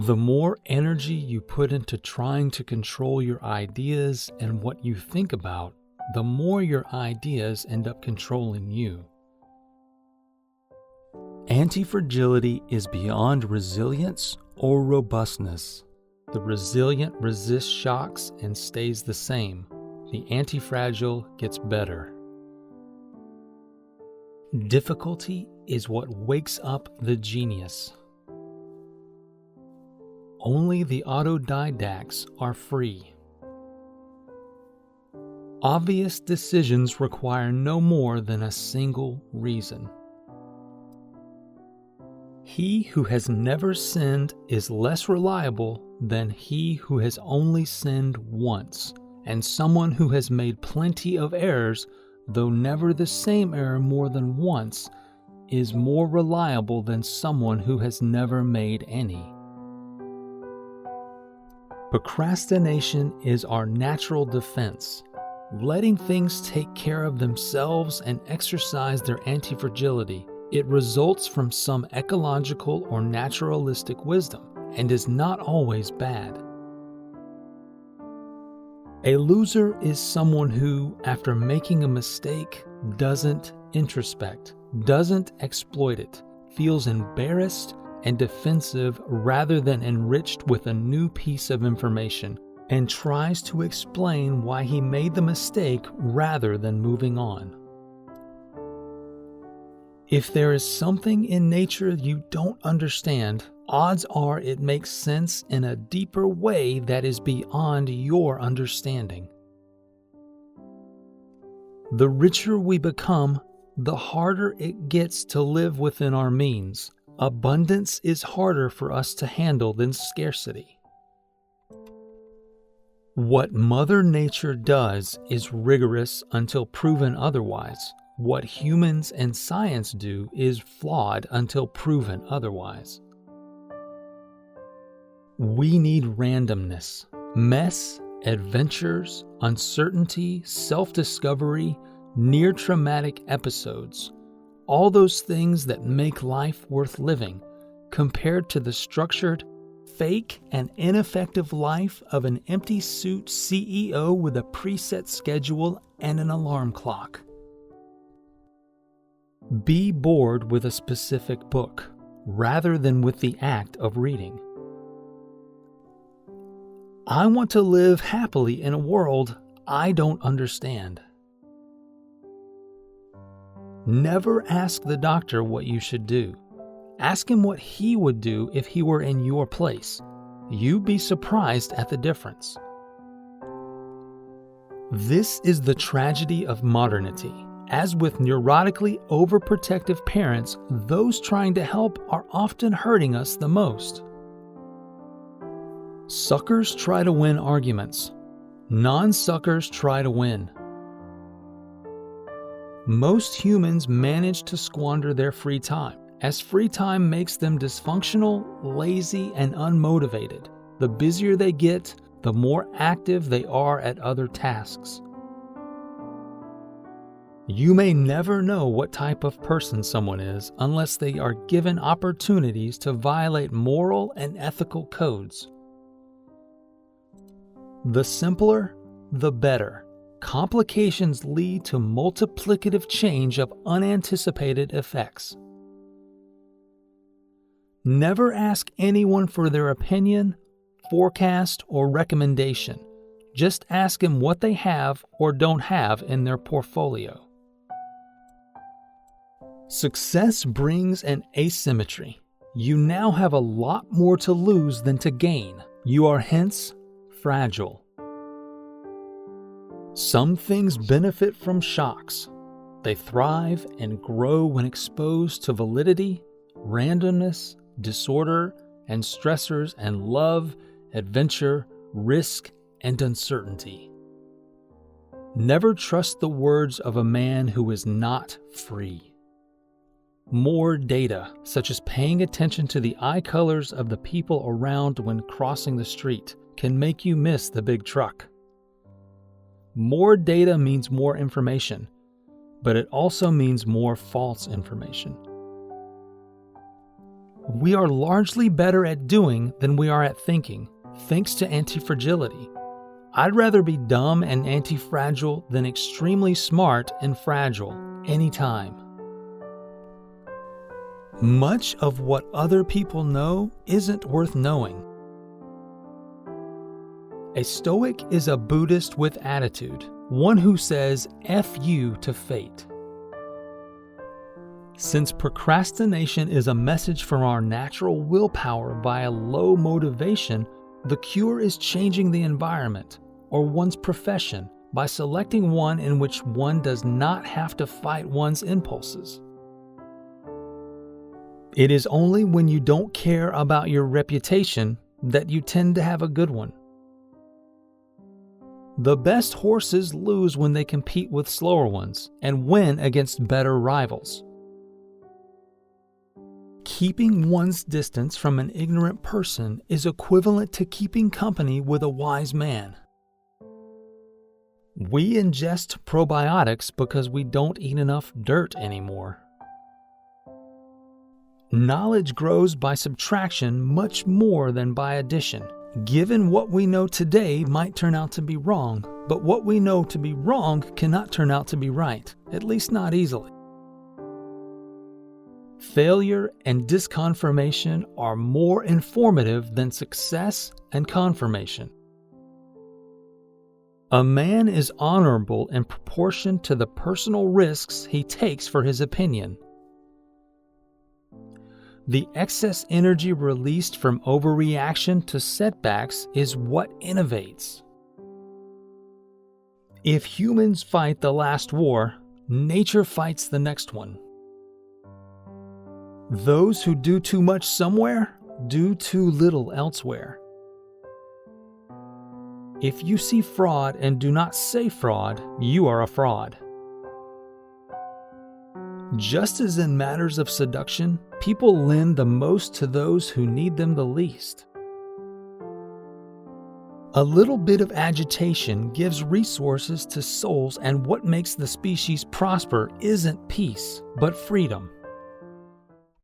The more energy you put into trying to control your ideas and what you think about, the more your ideas end up controlling you. Antifragility is beyond resilience or robustness. The resilient resists shocks and stays the same. The antifragile gets better. Difficulty is what wakes up the genius. Only the autodidacts are free. Obvious decisions require no more than a single reason. He who has never sinned is less reliable than he who has only sinned once, and someone who has made plenty of errors, though never the same error more than once, is more reliable than someone who has never made any. Procrastination is our natural defense, letting things take care of themselves and exercise their antifragility. It results from some ecological or naturalistic wisdom and is not always bad. A loser is someone who, after making a mistake, doesn't introspect, doesn't exploit it, feels embarrassed and defensive rather than enriched with a new piece of information, and tries to explain why he made the mistake rather than moving on. If there is something in nature you don't understand, odds are it makes sense in a deeper way that is beyond your understanding. The richer we become, the harder it gets to live within our means. Abundance is harder for us to handle than scarcity. What Mother Nature does is rigorous until proven otherwise. What humans and science do is flawed until proven otherwise. We need randomness, mess, adventures, uncertainty, self-discovery, near-traumatic episodes. All those things that make life worth living, compared to the structured, fake, and ineffective life of an empty suit CEO with a preset schedule and an alarm clock. Be bored with a specific book, rather than with the act of reading. I want to live happily in a world I don't understand. Never ask the doctor what you should do. Ask him what he would do if he were in your place. You'd be surprised at the difference. This is the tragedy of modernity. As with neurotically overprotective parents, those trying to help are often hurting us the most. Suckers try to win arguments. Non-suckers try to win. Most humans manage to squander their free time, as free time makes them dysfunctional, lazy, and unmotivated. The busier they get, the more active they are at other tasks. You may never know what type of person someone is unless they are given opportunities to violate moral and ethical codes. The simpler, the better. Complications lead to multiplicative change of unanticipated effects. Never ask anyone for their opinion, forecast, or recommendation. Just ask them what they have or don't have in their portfolio. Success brings an asymmetry. You now have a lot more to lose than to gain. You are hence fragile. Some things benefit from shocks. They thrive and grow when exposed to validity, randomness, disorder, and stressors and love, adventure, risk, and uncertainty. Never trust the words of a man who is not free. More data, such as paying attention to the eye colors of the people around when crossing the street, can make you miss the big truck. More data means more information, but it also means more false information. We are largely better at doing than we are at thinking, thanks to antifragility. I'd rather be dumb and antifragile than extremely smart and fragile, anytime. Much of what other people know isn't worth knowing. A Stoic is a Buddhist with attitude, one who says F you to fate. Since procrastination is a message from our natural willpower via low motivation, the cure is changing the environment, or one's profession, by selecting one in which one does not have to fight one's impulses. It is only when you don't care about your reputation that you tend to have a good one. The best horses lose when they compete with slower ones and win against better rivals. Keeping one's distance from an ignorant person is equivalent to keeping company with a wise man. We ingest probiotics because we don't eat enough dirt anymore. Knowledge grows by subtraction much more than by addition. Given what we know today might turn out to be wrong, but what we know to be wrong cannot turn out to be right, at least not easily. Failure and disconfirmation are more informative than success and confirmation. A man is honorable in proportion to the personal risks he takes for his opinion. The excess energy released from overreaction to setbacks is what innovates. If humans fight the last war, nature fights the next one. Those who do too much somewhere do too little elsewhere. If you see fraud and do not say fraud, you are a fraud. Just as in matters of seduction, people lend the most to those who need them the least. A little bit of agitation gives resources to souls, and what makes the species prosper isn't peace, but freedom.